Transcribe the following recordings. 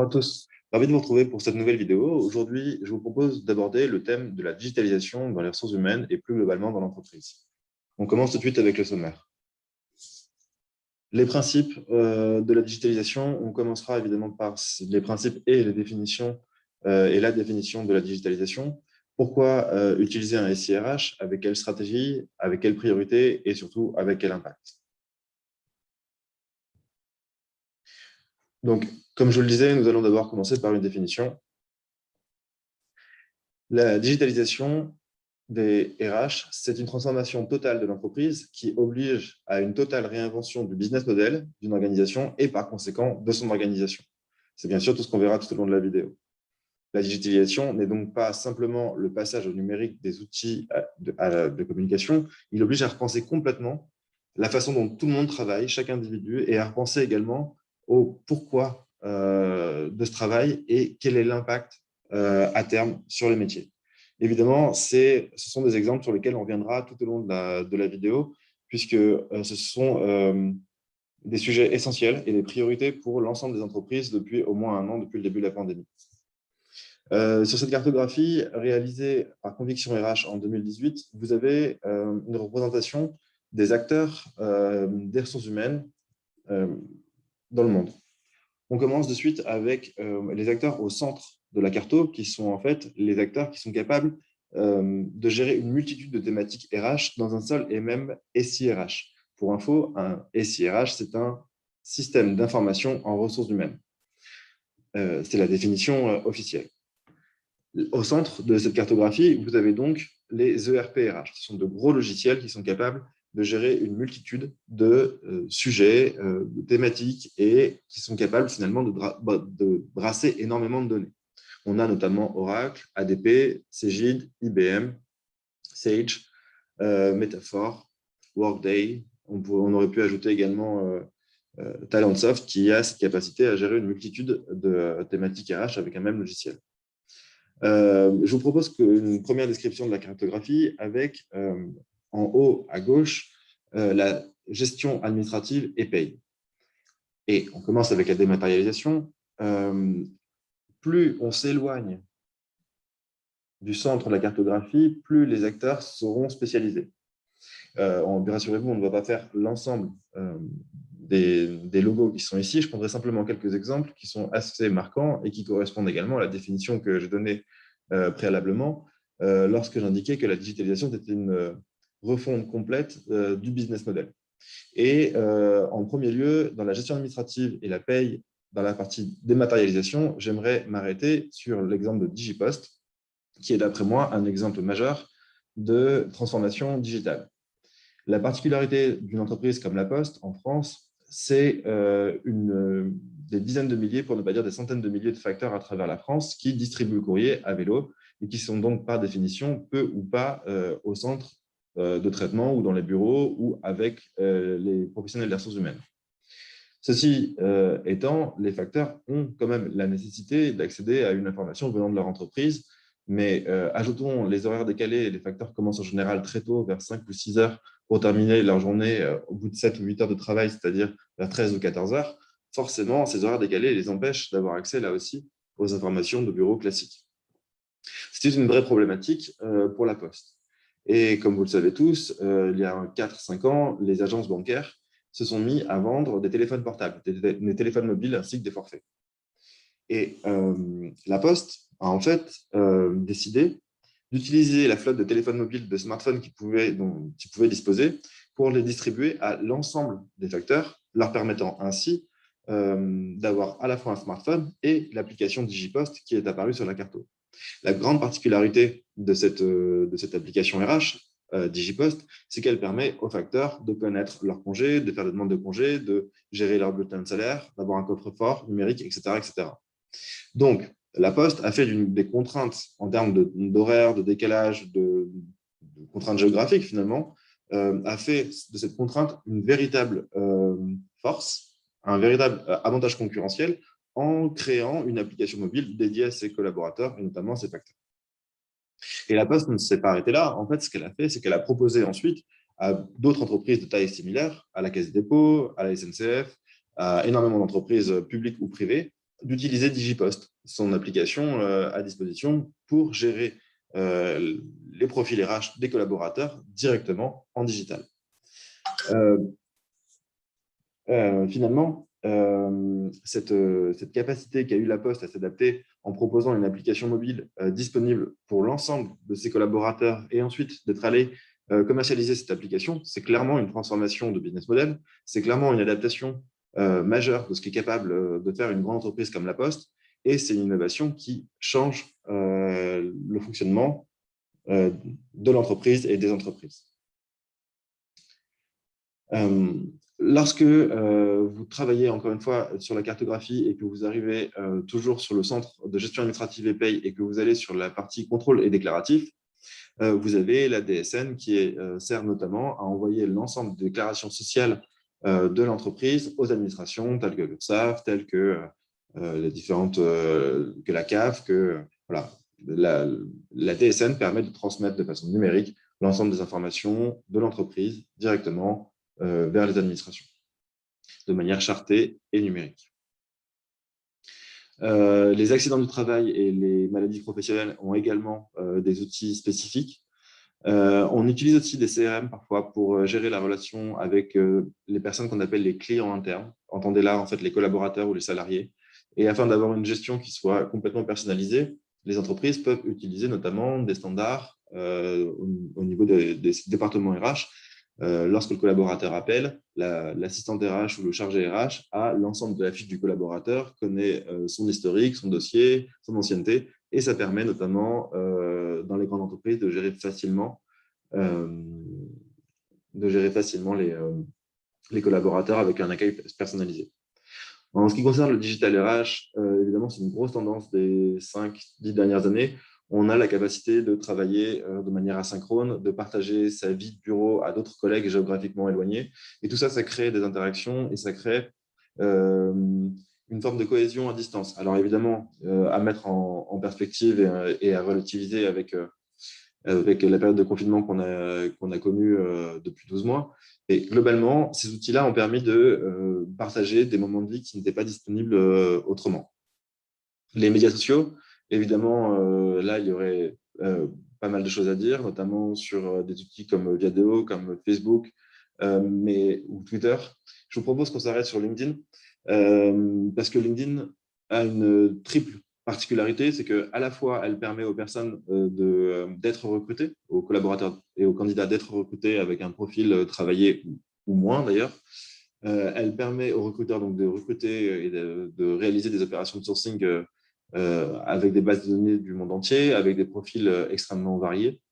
à tous, ravi de vous retrouver pour cette nouvelle vidéo. Aujourd'hui, je vous propose d'aborder le thème de la digitalisation dans les ressources humaines et plus globalement dans l'entreprise. On commence tout de suite avec le sommaire. Les principes de la digitalisation, on commencera évidemment par les principes et les définitions et la définition de la digitalisation. Pourquoi utiliser un SIRH, avec quelle stratégie, avec quelle priorité et surtout avec quel impact. Donc, comme je vous le disais, nous allons d'abord commencer par une définition. La digitalisation des RH, c'est une transformation totale de l'entreprise qui oblige à une totale réinvention du business model d'une organisation et par conséquent de son organisation. C'est bien sûr tout ce qu'on verra tout au long de la vidéo. La digitalisation n'est donc pas simplement le passage au numérique des outils de communication, il oblige à repenser complètement la façon dont tout le monde travaille, chaque individu, et à repenser également au pourquoi de ce travail et quel est l'impact à terme sur les métiers. Évidemment, ce sont des exemples sur lesquels on reviendra tout au long de la vidéo, puisque ce sont des sujets essentiels et des priorités pour l'ensemble des entreprises depuis au moins un an, depuis le début de la pandémie. Sur cette cartographie réalisée par Conviction RH en 2018, vous avez une représentation des acteurs des ressources humaines dans le monde. On commence de suite avec les acteurs au centre de la carto, qui sont en fait les acteurs qui sont capables de gérer une multitude de thématiques RH dans un seul et même SIRH. Pour info, un SIRH, c'est un système d'information en ressources humaines. C'est la définition officielle. Au centre de cette cartographie, vous avez donc les ERP-RH. Ce sont de gros logiciels qui sont capables de gérer une multitude de sujets, de thématiques et qui sont capables finalement de brasser énormément de données. On a notamment Oracle, ADP, Cegid, IBM, Sage, Metaphor, Workday. On aurait pu ajouter également Talentsoft qui a cette capacité à gérer une multitude de thématiques RH avec un même logiciel. Je vous propose une première description de la cartographie avec, en haut à gauche, la gestion administrative et paye. Et on commence avec la dématérialisation. Plus on s'éloigne du centre de la cartographie, plus les acteurs seront spécialisés. Rassurez-vous, on ne va pas faire l'ensemble des logos qui sont ici. Je prendrai simplement quelques exemples qui sont assez marquants et qui correspondent également à la définition que j'ai donnée préalablement lorsque j'indiquais que la digitalisation était une refonte complète du business model. Et en premier lieu, dans la gestion administrative et la paye, dans la partie dématérialisation, j'aimerais m'arrêter sur l'exemple de Digipost, qui est d'après moi un exemple majeur de transformation digitale. La particularité d'une entreprise comme La Poste en France, c'est des dizaines de milliers, pour ne pas dire des centaines de milliers de facteurs à travers la France qui distribuent le courrier à vélo et qui sont donc par définition peu ou pas au centre de traitement ou dans les bureaux ou avec les professionnels des ressources humaines. Ceci étant, les facteurs ont quand même la nécessité d'accéder à une information venant de leur entreprise, mais ajoutons les horaires décalés. Les facteurs commencent en général très tôt, vers 5 ou 6 heures, pour terminer leur journée au bout de 7 ou 8 heures de travail, c'est-à-dire vers 13 ou 14 heures. Forcément, ces horaires décalés les empêchent d'avoir accès là aussi aux informations de bureaux classiques. C'est une vraie problématique pour La Poste. Et comme vous le savez tous, il y a 4-5 ans, les agences bancaires se sont mis à vendre des téléphones portables, des téléphones mobiles ainsi que des forfaits. Et La Poste a en fait décidé d'utiliser la flotte de téléphones mobiles, de smartphones dont ils pouvaient disposer pour les distribuer à l'ensemble des facteurs, leur permettant ainsi d'avoir à la fois un smartphone et l'application Digipost qui est apparue sur la carto. La grande particularité de cette application RH, Digipost, c'est qu'elle permet aux facteurs de connaître leurs congés, de faire des demandes de congés, de gérer leur bulletin de salaire, d'avoir un coffre-fort numérique, etc., etc. Donc, La Poste a fait des contraintes en termes d'horaire, de décalage, de contraintes géographiques finalement, a fait de cette contrainte une véritable force, un véritable avantage concurrentiel en créant une application mobile dédiée à ses collaborateurs et notamment à ses facteurs. Et La Poste ne s'est pas arrêtée là. En fait, ce qu'elle a fait, c'est qu'elle a proposé ensuite à d'autres entreprises de taille similaire, à la Caisse des dépôts, à la SNCF, à énormément d'entreprises publiques ou privées, d'utiliser Digipost, son application à disposition pour gérer les profils RH des collaborateurs directement en digital. Finalement, cette capacité qu'a eu La Poste à s'adapter en proposant une application mobile disponible pour l'ensemble de ses collaborateurs et ensuite d'être allé commercialiser cette application, c'est clairement une transformation de business model, c'est clairement une adaptation majeure de ce qu'est capable de faire une grande entreprise comme La Poste, et c'est une innovation qui change le fonctionnement de l'entreprise et des entreprises. Lorsque vous travaillez encore une fois sur la cartographie et que vous arrivez toujours sur le centre de gestion administrative et paye et que vous allez sur la partie contrôle et déclaratif, vous avez la DSN qui sert notamment à envoyer l'ensemble des déclarations sociales de l'entreprise aux administrations telles que l'URSSAF, telles que les différentes, que la CAF, que voilà. La DSN permet de transmettre de façon numérique l'ensemble des informations de l'entreprise directement vers les administrations, de manière chartée et numérique. Les accidents du travail et les maladies professionnelles ont également des outils spécifiques. On utilise aussi des CRM parfois pour gérer la relation avec les personnes qu'on appelle les clients internes. Entendez là en fait les collaborateurs ou les salariés. Et afin d'avoir une gestion qui soit complètement personnalisée, les entreprises peuvent utiliser notamment des standards au niveau des départements RH. Lorsque le collaborateur appelle, l'assistante RH ou le chargé RH a l'ensemble de la fiche du collaborateur, connaît son historique, son dossier, son ancienneté, et ça permet notamment dans les grandes entreprises de gérer facilement les collaborateurs avec un accueil personnalisé. En ce qui concerne le digital RH, évidemment, c'est une grosse tendance des 5-10 dernières années. On a la capacité de travailler de manière asynchrone, de partager sa vie de bureau à d'autres collègues géographiquement éloignés. Et tout ça, ça crée des interactions et ça crée une forme de cohésion à distance. Alors évidemment, à mettre en perspective et à relativiser avec la période de confinement qu'on a connue depuis 12 mois. Et globalement, ces outils-là ont permis de partager des moments de vie qui n'étaient pas disponibles autrement. Les médias sociaux, évidemment, là, il y aurait pas mal de choses à dire, notamment sur des outils comme Viadeo, comme Facebook ou Twitter. Je vous propose qu'on s'arrête sur LinkedIn parce que LinkedIn a une triple particularité, c'est qu'à la fois, elle permet aux personnes d'être recrutées, aux collaborateurs et aux candidats d'être recrutés avec un profil travaillé ou moins d'ailleurs. Elle permet aux recruteurs donc, de recruter et de réaliser des opérations de sourcing avec des bases de données du monde entier, avec des profils extrêmement variés.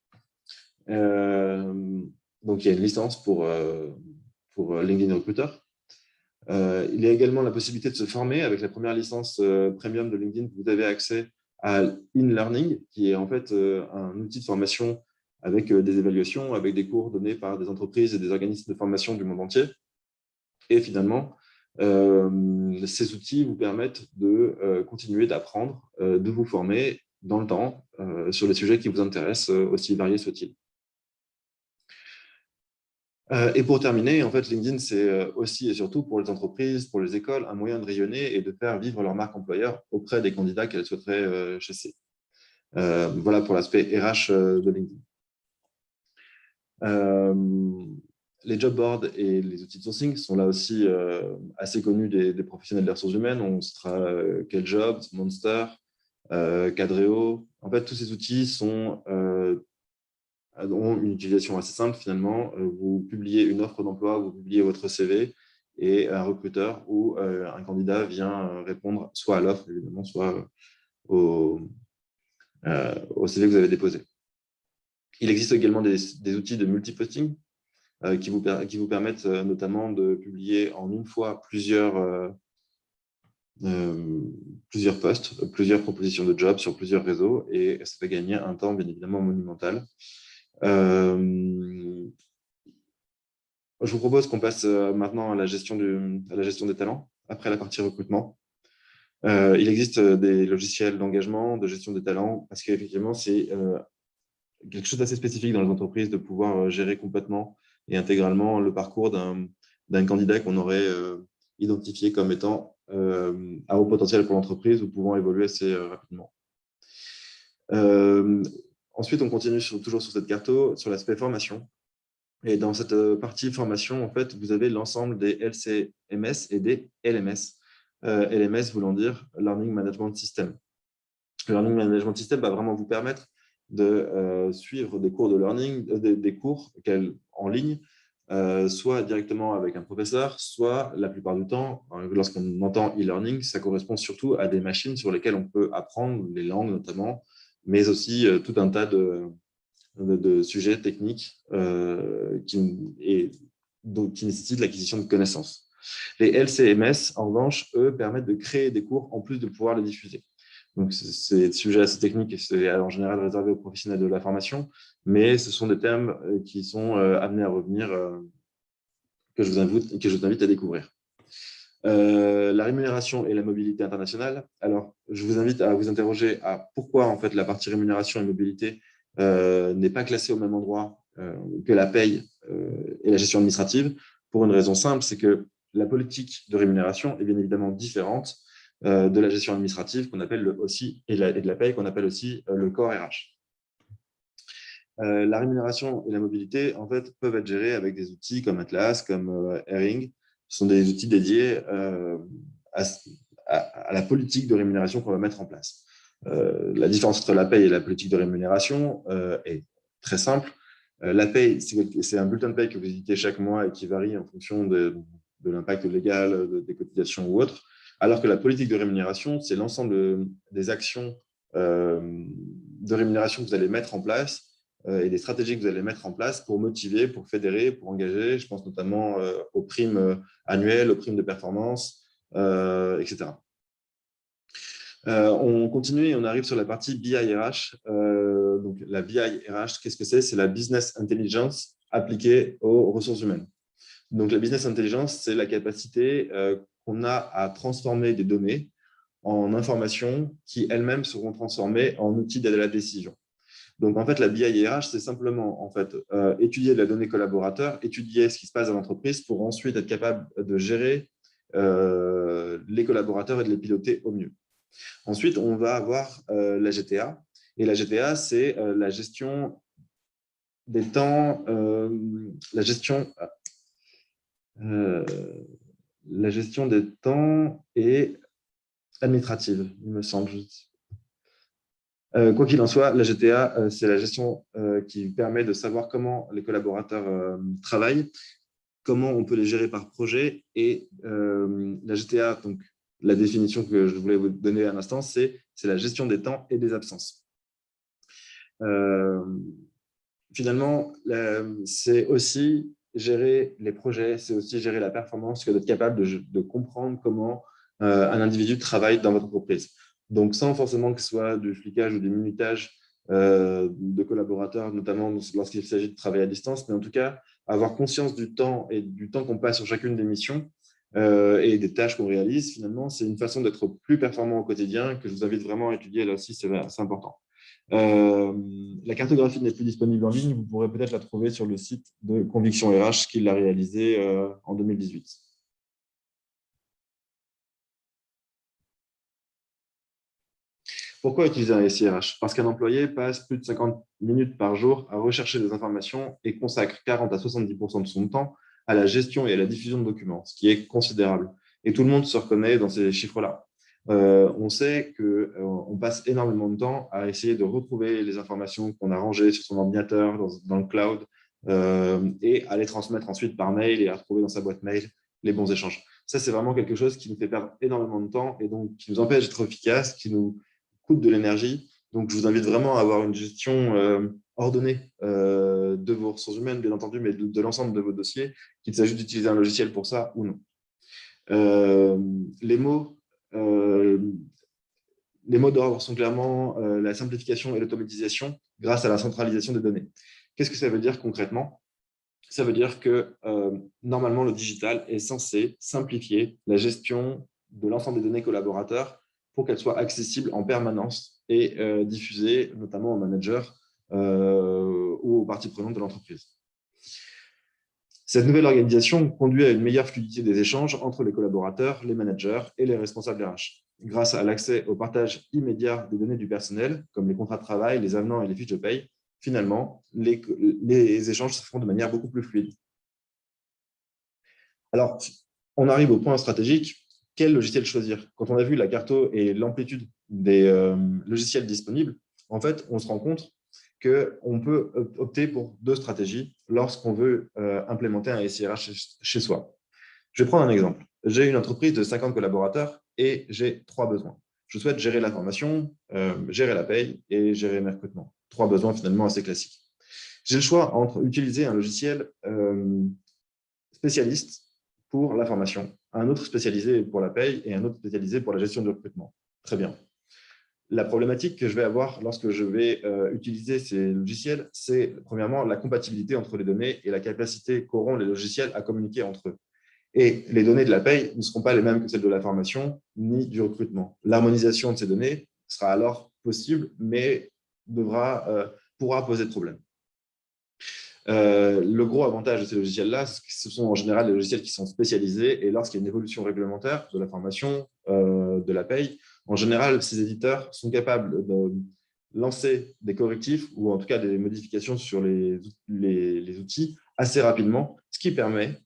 Donc, il y a une licence pour LinkedIn Recruiter. Il y a également la possibilité de se former avec la première licence premium de LinkedIn. Vous avez accès à InLearning, qui est en fait un outil de formation avec des évaluations, avec des cours donnés par des entreprises et des organismes de formation du monde entier. Et finalement, ces outils vous permettent de continuer d'apprendre, de vous former dans le temps sur les sujets qui vous intéressent, aussi variés soient-ils. Et pour terminer, en fait, LinkedIn, c'est aussi et surtout pour les entreprises, pour les écoles, un moyen de rayonner et de faire vivre leur marque employeur auprès des candidats qu'elles souhaiteraient chasser. Voilà pour l'aspect RH de LinkedIn. Les job boards et les outils de sourcing sont là aussi assez connus des professionnels des ressources humaines. On citera QuelJobs, Monster, Cadreo. En fait, tous ces outils ont une utilisation assez simple finalement. Vous publiez une offre d'emploi, vous publiez votre CV et un recruteur ou un candidat vient répondre soit à l'offre, évidemment, soit au CV que vous avez déposé. Il existe également des outils de multiposting qui vous permettent notamment de publier en une fois plusieurs posts, plusieurs propositions de jobs sur plusieurs réseaux et ça fait gagner un temps bien évidemment monumental. Je vous propose qu'on passe maintenant à la gestion des talents après la partie recrutement. Il existe des logiciels d'engagement, de gestion des talents parce qu'effectivement, c'est quelque chose d'assez spécifique dans les entreprises de pouvoir gérer complètement et intégralement le parcours d'un candidat qu'on aurait identifié comme étant à haut potentiel pour l'entreprise ou pouvant évoluer assez rapidement. Ensuite, on continue toujours sur cette carto, sur l'aspect formation. Et dans cette partie formation, en fait, vous avez l'ensemble des LCMS et des LMS. LMS voulant dire Learning Management System. Le Learning Management System va vraiment vous permettre de suivre des cours de learning, des cours en ligne, soit directement avec un professeur, soit la plupart du temps, lorsqu'on entend e-learning, ça correspond surtout à des machines sur lesquelles on peut apprendre les langues notamment, mais aussi tout un tas de sujets techniques qui nécessitent l'acquisition de connaissances. Les LCMS, en revanche, eux, permettent de créer des cours en plus de pouvoir les diffuser. Donc, c'est des sujets assez techniques et c'est en général réservé aux professionnels de la formation, mais ce sont des thèmes qui sont amenés à revenir, que je vous invite à découvrir. La rémunération et la mobilité internationale. Alors, je vous invite à vous interroger à pourquoi en fait, la partie rémunération et mobilité n'est pas classée au même endroit que la paye et la gestion administrative, pour une raison simple, c'est que la politique de rémunération est bien évidemment différente de la gestion administrative qu'on appelle aussi, et de la paye qu'on appelle aussi le corps RH. La rémunération et la mobilité, en fait, peuvent être gérées avec des outils comme Atlas, comme Herring. Ce sont des outils dédiés à la politique de rémunération qu'on va mettre en place. La différence entre la paye et la politique de rémunération est très simple. La paye, c'est un bulletin de paye que vous éditez chaque mois et qui varie en fonction de l'impact légal, des cotisations ou autres, alors que la politique de rémunération, c'est l'ensemble des actions de rémunération que vous allez mettre en place et des stratégies que vous allez mettre en place pour motiver, pour fédérer, pour engager. Je pense notamment aux primes annuelles, aux primes de performance, etc. On continue et on arrive sur la partie BI RH. Donc, la BI RH, qu'est-ce que c'est? C'est la Business Intelligence appliquée aux ressources humaines. Donc, la Business Intelligence, c'est la capacité qu'on a à transformer des données en informations qui elles-mêmes seront transformées en outils d'aide à la décision. Donc, en fait, la BI RH, c'est simplement en fait, étudier la donnée collaborateur, étudier ce qui se passe dans l'entreprise pour ensuite être capable de gérer les collaborateurs et de les piloter au mieux. Ensuite, on va avoir la GTA. Et la GTA, c'est la gestion des temps, la gestion des temps et administrative, il me semble. Quoi qu'il en soit, la GTA, c'est la gestion qui permet de savoir comment les collaborateurs travaillent, comment on peut les gérer par projet. Et la GTA, donc la définition que je voulais vous donner à l'instant, c'est la gestion des temps et des absences. Finalement, c'est aussi gérer les projets, c'est aussi gérer la performance, que d'être capable de comprendre comment un individu travaille dans votre entreprise. Donc, sans forcément que ce soit du flicage ou du minutage de collaborateurs, notamment lorsqu'il s'agit de travailler à distance, mais en tout cas, avoir conscience du temps et du temps qu'on passe sur chacune des missions et des tâches qu'on réalise, finalement, c'est une façon d'être plus performant au quotidien que je vous invite vraiment à étudier. Là aussi, c'est important. La cartographie n'est plus disponible en ligne. Vous pourrez peut-être la trouver sur le site de Conviction RH qui l'a réalisée en 2018. Pourquoi utiliser un SIRH? Parce qu'un employé passe plus de 50 minutes par jour à rechercher des informations et consacre 40 à 70% de son temps à la gestion et à la diffusion de documents, ce qui est considérable. Et tout le monde se reconnaît dans ces chiffres-là. On sait qu'on passe énormément de temps à essayer de retrouver les informations qu'on a rangées sur son ordinateur, dans le cloud, et à les transmettre ensuite par mail et à retrouver dans sa boîte mail les bons échanges. Ça, c'est vraiment quelque chose qui nous fait perdre énormément de temps et donc qui nous empêche d'être efficace, qui nous coûte de l'énergie. Donc, je vous invite vraiment à avoir une gestion ordonnée de vos ressources humaines, bien entendu, mais de l'ensemble de vos dossiers, qu'il s'agit d'utiliser un logiciel pour ça ou non. Les mots d'ordre sont clairement la simplification et l'automatisation grâce à la centralisation des données. Qu'est-ce que ça veut dire concrètement? Ça veut dire que normalement, le digital est censé simplifier la gestion de l'ensemble des données collaborateurs pour qu'elles soient accessibles en permanence et diffusées notamment aux managers ou aux parties prenantes de l'entreprise. Cette nouvelle organisation conduit à une meilleure fluidité des échanges entre les collaborateurs, les managers et les responsables RH. Grâce à l'accès au partage immédiat des données du personnel, comme les contrats de travail, les avenants et les fiches de paye, finalement, les échanges se font de manière beaucoup plus fluide. Alors, on arrive au point stratégique. Quel logiciel choisir? Quand on a vu la carto et l'amplitude des logiciels disponibles, en fait, on se rend compte qu'on peut opter pour deux stratégies lorsqu'on veut implémenter un SIRH chez soi. Je vais prendre un exemple. J'ai une entreprise de 50 collaborateurs et j'ai trois besoins. Je souhaite gérer la formation, gérer la paye et gérer mes recrutements. Trois besoins finalement assez classiques. J'ai le choix entre utiliser un logiciel spécialiste pour la formation, un autre spécialisé pour la paye et un autre spécialisé pour la gestion du recrutement. Très bien. La problématique que je vais avoir lorsque je vais utiliser ces logiciels, c'est premièrement la compatibilité entre les données et la capacité qu'auront les logiciels à communiquer entre eux. Et les données de la paye ne seront pas les mêmes que celles de la formation ni du recrutement. L'harmonisation de ces données sera alors possible, mais pourra poser de problème. Le gros avantage de ces logiciels-là, c'est que ce sont en général des logiciels qui sont spécialisés et lorsqu'il y a une évolution réglementaire de la formation, de la paye, en général, ces éditeurs sont capables de lancer des correctifs ou en tout cas des modifications sur les outils assez rapidement, ce qui permet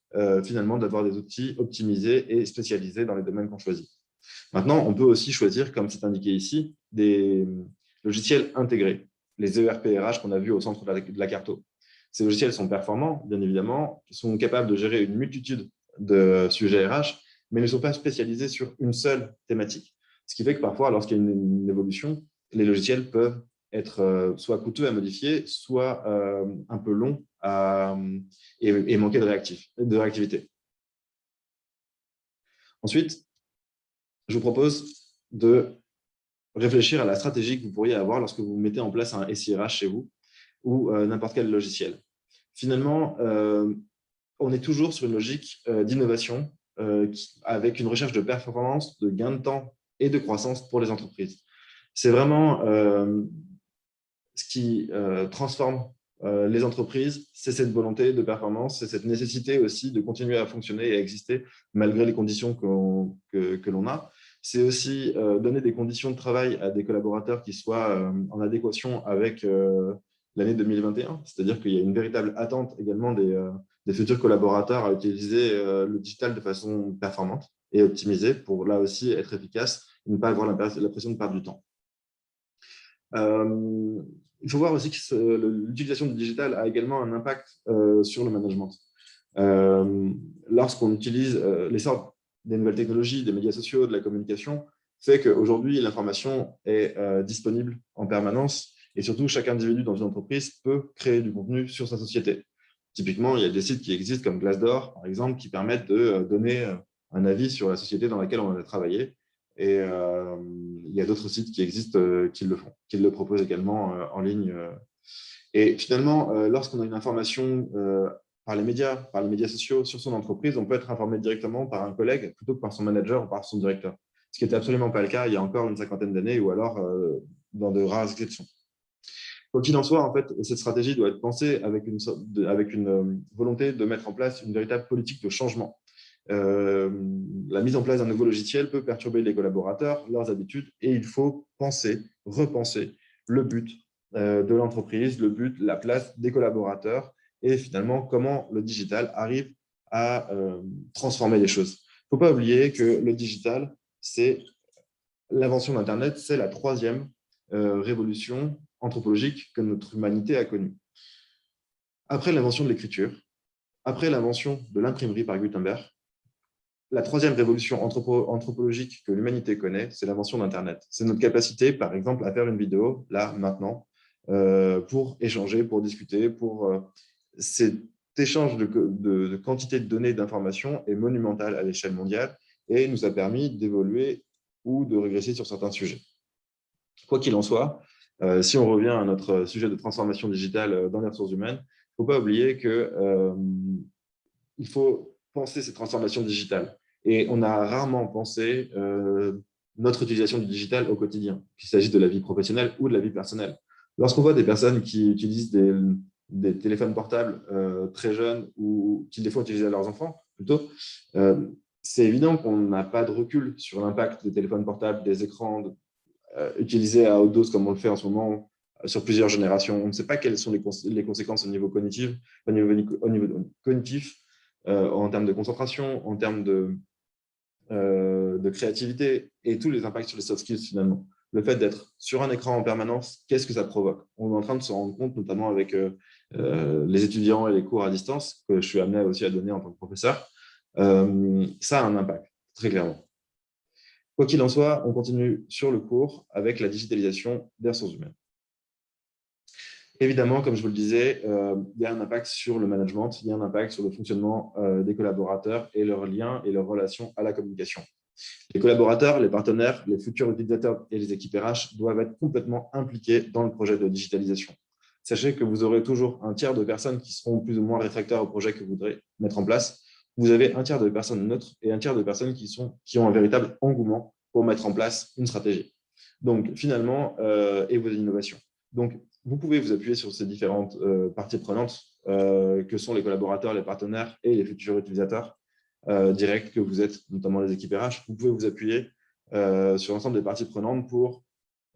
finalement d'avoir des outils optimisés et spécialisés dans les domaines qu'on choisit. Maintenant, on peut aussi choisir, comme c'est indiqué ici, des logiciels intégrés, les ERP-RH qu'on a vus au centre de la carto. Ces logiciels sont performants, bien évidemment, sont capables de gérer une multitude de sujets RH, mais ne sont pas spécialisés sur une seule thématique. Ce qui fait que parfois, lorsqu'il y a une évolution, les logiciels peuvent être soit coûteux à modifier, soit un peu longs et manquer de réactivité. Ensuite, je vous propose de réfléchir à la stratégie que vous pourriez avoir lorsque vous mettez en place un SIRH chez vous ou n'importe quel logiciel. Finalement, on est toujours sur une logique d'innovation avec une recherche de performance, de gain de temps et de croissance pour les entreprises. C'est vraiment ce qui transforme les entreprises, c'est cette volonté de performance, c'est cette nécessité aussi de continuer à fonctionner et à exister malgré les conditions que l'on a. C'est aussi donner des conditions de travail à des collaborateurs qui soient en adéquation avec l'année 2021. C'est-à-dire qu'il y a une véritable attente également des futurs collaborateurs à utiliser le digital de façon performante et optimisée pour là aussi être efficace et ne pas avoir l'impression de perdre du temps. Il faut voir aussi que l'utilisation du digital a également un impact sur le management. Lorsqu'on utilise l'essor des nouvelles technologies, des médias sociaux, de la communication, fait qu'aujourd'hui, l'information est disponible en permanence et surtout, chaque individu dans une entreprise peut créer du contenu sur sa société. Typiquement, il y a des sites qui existent comme Glassdoor, par exemple, qui permettent de donner un avis sur la société dans laquelle on a travaillé. Et il y a d'autres sites qui existent qui le font, qui le proposent également en ligne. Et finalement, lorsqu'on a une information par les médias sociaux sur son entreprise, on peut être informé directement par un collègue plutôt que par son manager ou par son directeur. Ce qui n'était absolument pas le cas il y a encore une cinquantaine d'années ou alors dans de rares exceptions. Quoi qu'il en soit, en fait, cette stratégie doit être pensée avec une volonté de mettre en place une véritable politique de changement. La mise en place d'un nouveau logiciel peut perturber les collaborateurs, leurs habitudes, et il faut repenser le but de l'entreprise, le but, la place des collaborateurs, et finalement comment le digital arrive à transformer les choses. Il ne faut pas oublier que le digital, c'est l'invention d'Internet, c'est la troisième révolution anthropologique que notre humanité a connue. Après l'invention de l'écriture, après l'invention de l'imprimerie par Gutenberg, la troisième révolution anthropologique que l'humanité connaît, c'est l'invention d'Internet. C'est notre capacité, par exemple, à faire une vidéo, là, maintenant, pour échanger, pour discuter, cet échange de quantité de données et d'informations est monumental à l'échelle mondiale et nous a permis d'évoluer ou de régresser sur certains sujets. Quoi qu'il en soit, si on revient à notre sujet de transformation digitale dans les ressources humaines, il ne faut pas oublier qu'il faut penser ces transformations digitales. Et on a rarement pensé notre utilisation du digital au quotidien, qu'il s'agisse de la vie professionnelle ou de la vie personnelle. Lorsqu'on voit des personnes qui utilisent des téléphones portables très jeunes ou qu'ils les font utiliser à leurs enfants, plutôt, c'est évident qu'on n'a pas de recul sur l'impact des téléphones portables, des écrans utilisés à haute dose comme on le fait en ce moment sur plusieurs générations. On ne sait pas quelles sont les conséquences au niveau cognitif, en termes de concentration, en termes de créativité et tous les impacts sur les soft skills finalement. Le fait d'être sur un écran en permanence, qu'est-ce que ça provoque? On est en train de se rendre compte, notamment avec les étudiants et les cours à distance, que je suis amené aussi à donner en tant que professeur, ça a un impact, très clairement. Quoi qu'il en soit, on continue sur le cours avec la digitalisation des ressources humaines. Évidemment, comme je vous le disais, il y a un impact sur le management, il y a un impact sur le fonctionnement des collaborateurs et leurs liens et leurs relations à la communication. Les collaborateurs, les partenaires, les futurs utilisateurs et les équipes RH doivent être complètement impliqués dans le projet de digitalisation. Sachez que vous aurez toujours un tiers de personnes qui seront plus ou moins réfractaires au projet que vous voudrez mettre en place. Vous avez un tiers de personnes neutres et un tiers de personnes qui ont un véritable engouement pour mettre en place une stratégie. Donc, finalement, et vos innovations. Donc, vous pouvez vous appuyer sur ces différentes parties prenantes que sont les collaborateurs, les partenaires et les futurs utilisateurs directs que vous êtes, notamment les équipes RH. Vous pouvez vous appuyer sur l'ensemble des parties prenantes pour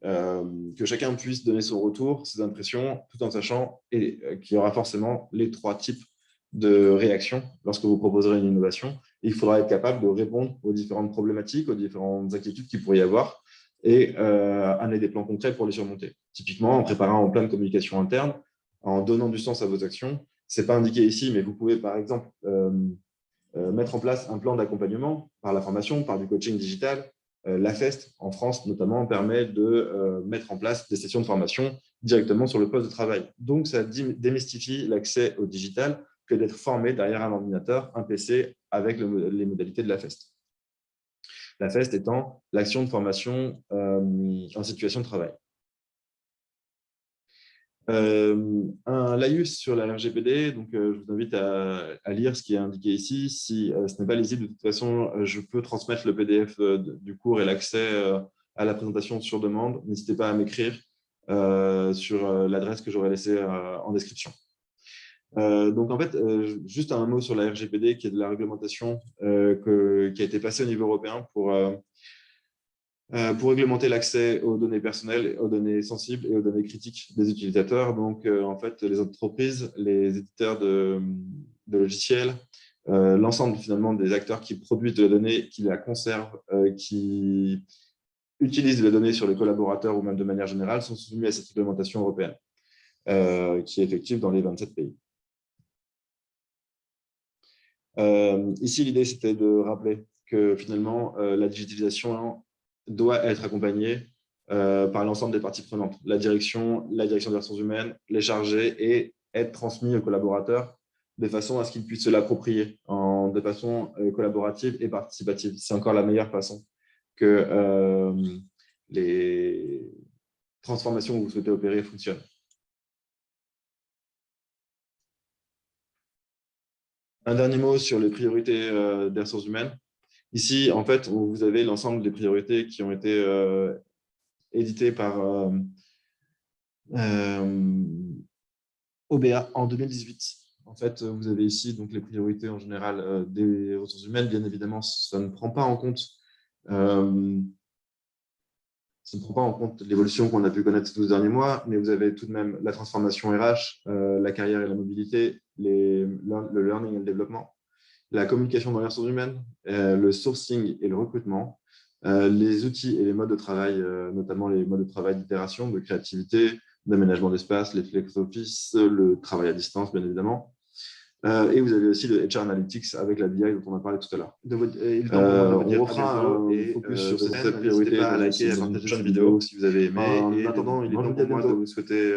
que chacun puisse donner son retour, ses impressions, tout en sachant qu'il y aura forcément les 3 types de réactions lorsque vous proposerez une innovation. Et il faudra être capable de répondre aux différentes problématiques, aux différentes inquiétudes qu'il pourrait y avoir et amener des plans concrets pour les surmonter. Typiquement, en préparant un plan de communication interne, en donnant du sens à vos actions. Ce n'est pas indiqué ici, mais vous pouvez par exemple mettre en place un plan d'accompagnement par la formation, par du coaching digital. La FEST, en France notamment, permet de mettre en place des sessions de formation directement sur le poste de travail. Donc, ça démystifie l'accès au digital que d'être formé derrière un ordinateur, un PC, avec les modalités de la FEST. La FEST étant l'action de formation en situation de travail. Un laïus sur la RGPD, donc je vous invite à lire ce qui est indiqué ici. Si ce n'est pas lisible, de toute façon, je peux transmettre le PDF du cours et l'accès à la présentation sur demande. N'hésitez pas à m'écrire sur l'adresse que j'aurai laissée en description. Donc, en fait, juste un mot sur la RGPD, qui est de la réglementation qui a été passée au niveau européen pour réglementer l'accès aux données personnelles, aux données sensibles et aux données critiques des utilisateurs. Donc, en fait, les entreprises, les éditeurs de logiciels, l'ensemble finalement des acteurs qui produisent de la donnée, qui la conservent, qui utilisent de la donnée sur les collaborateurs ou même de manière générale, sont soumis à cette réglementation européenne qui est effective dans les 27 pays. Ici, l'idée, c'était de rappeler que finalement, la digitalisation doit être accompagnée par l'ensemble des parties prenantes. La direction des ressources humaines, les chargés et être transmis aux collaborateurs de façon à ce qu'ils puissent se l'approprier de façon collaborative et participative. C'est encore la meilleure façon que les transformations que vous souhaitez opérer fonctionnent. Un dernier mot sur les priorités des ressources humaines. Ici, en fait, vous avez l'ensemble des priorités qui ont été éditées par OBA en 2018. En fait, vous avez ici donc, les priorités en général des ressources humaines. Bien évidemment, ça ne prend pas en compte l'évolution qu'on a pu connaître ces 12 derniers mois, mais vous avez tout de même la transformation RH, la carrière et la mobilité, le learning et le développement, la communication dans les ressources humaines, le sourcing et le recrutement, les outils et les modes de travail, notamment les modes de travail d'itération, de créativité, d'aménagement d'espace, les flex office, le travail à distance, bien évidemment. Et vous avez aussi le HR Analytics avec la BI dont on a parlé tout à l'heure. On refera un focus sur cette priorité dans une prochaine vidéo si vous avez aimé. En attendant, il est temps pour moi de vous souhaiter